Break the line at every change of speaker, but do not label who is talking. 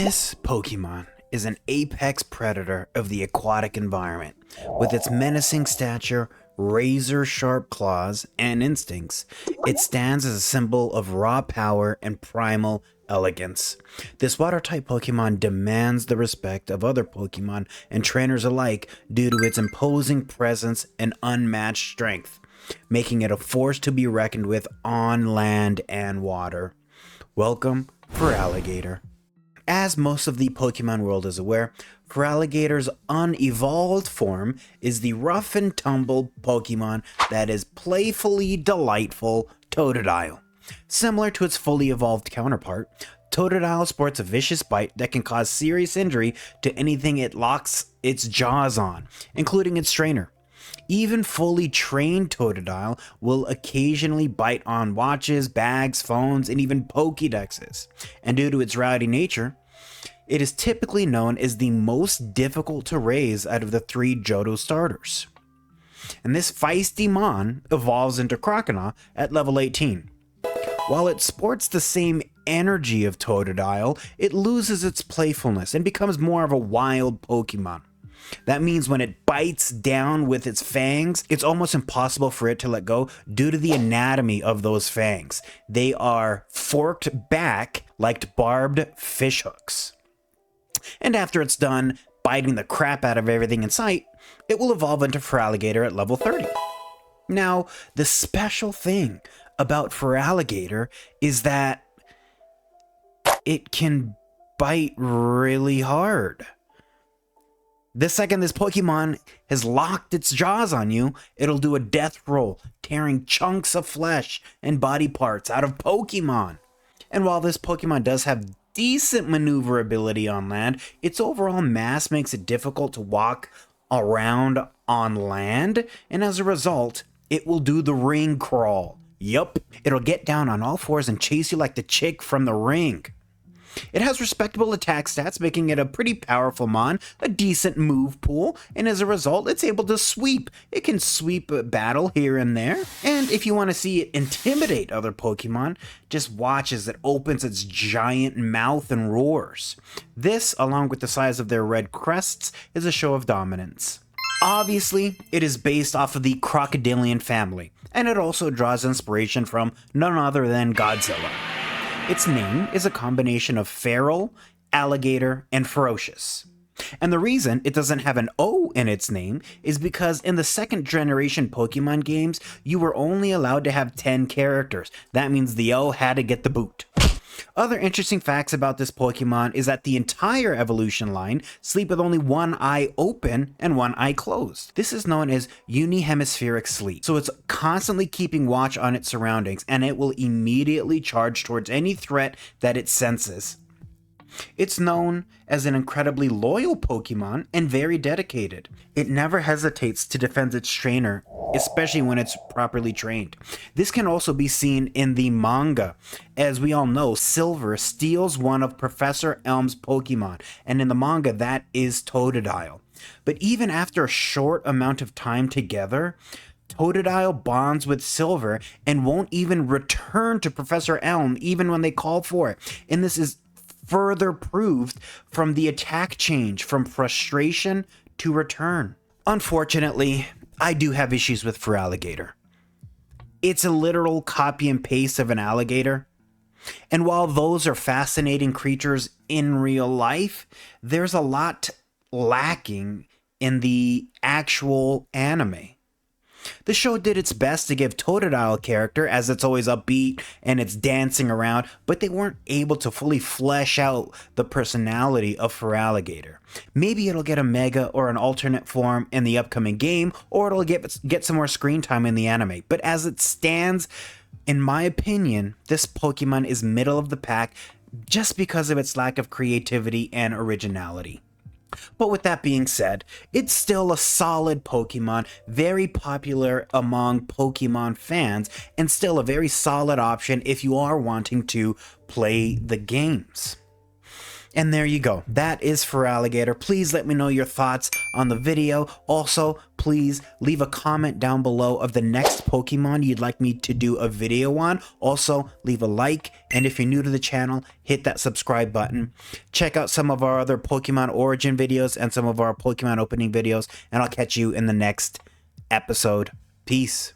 This Pokemon is an apex predator of the aquatic environment. With its menacing stature, razor-sharp claws, and instincts, it stands as a symbol of raw power and primal elegance. This water-type Pokemon demands the respect of other Pokemon and trainers alike due to its imposing presence and unmatched strength, making it a force to be reckoned with on land and water. Welcome, Feraligatr. As most of the Pokemon world is aware, Feraligatr's unevolved form is the rough and tumble Pokemon that is playfully delightful Totodile. Similar to its fully evolved counterpart, Totodile sports a vicious bite that can cause serious injury to anything it locks its jaws on, including its trainer. Even fully trained Totodile will occasionally bite on watches, bags, phones, and even Pokédexes. And due to its rowdy nature, it is typically known as the most difficult to raise out of the 3 Johto starters. And this feisty mon evolves into Croconaw at level 18. While it sports the same energy of Totodile, it loses its playfulness and becomes more of a wild Pokemon. That means when it bites down with its fangs, it's almost impossible for it to let go due to the anatomy of those fangs. They are forked back like barbed fishhooks. And after it's done biting the crap out of everything in sight, it will evolve into Feraligatr at level 30. Now, the special thing about Feraligatr is that it can bite really hard. The second this Pokemon has locked its jaws on you, it'll do a death roll, tearing chunks of flesh and body parts out of Pokemon. And while this Pokemon does have decent maneuverability on land, its overall mass makes it difficult to walk around on land, and as a result, it will do the ring crawl. Yup, it'll get down on all fours and chase you like the chick from The Ring. It has respectable attack stats, making it a pretty powerful mon, a decent move pool, and as a result, it's able to sweep. It can sweep a battle here and there, and if you want to see it intimidate other Pokemon, just watch as it opens its giant mouth and roars. This, along with the size of their red crests, is a show of dominance. Obviously, it is based off of the crocodilian family, and it also draws inspiration from none other than Godzilla. Its name is a combination of feral, alligator, and ferocious. And the reason it doesn't have an O in its name is because in the second generation Pokemon games, you were only allowed to have 10 characters. That means the O had to get the boot. Other interesting facts about this Pokemon is that the entire evolution line sleep with only one eye open and one eye closed. This is known as unihemispheric sleep. So it's constantly keeping watch on its surroundings, and it will immediately charge towards any threat that it senses. It's known as an incredibly loyal Pokemon and very dedicated. It never hesitates to defend its trainer, especially when it's properly trained. This can also be seen in the manga. As we all know, Silver steals one of Professor Elm's Pokemon, and in the manga that is Totodile. But even after a short amount of time together, Totodile bonds with Silver and won't even return to Professor Elm even when they call for it. And this is further proved from the attack change from frustration to return. Unfortunately, I do have issues with Feraligatr. It's a literal copy and paste of an alligator. And while those are fascinating creatures in real life, there's a lot lacking in the actual anime. The show did its best to give Totodile a character, as it's always upbeat and it's dancing around, but they weren't able to fully flesh out the personality of Feraligatr. Maybe it'll get a mega or an alternate form in the upcoming game, or it'll get some more screen time in the anime. But as it stands, in my opinion, this Pokemon is middle of the pack just because of its lack of creativity and originality. But with that being said, it's still a solid Pokemon, very popular among Pokemon fans, and still a very solid option if you are wanting to play the games. And there you go. That is Feraligatr. Please let me know your thoughts on the video. Also, please leave a comment down below of the next Pokemon you'd like me to do a video on. Also, leave a like. And if you're new to the channel, hit that subscribe button. Check out some of our other Pokemon origin videos and some of our Pokemon opening videos. And I'll catch you in the next episode. Peace.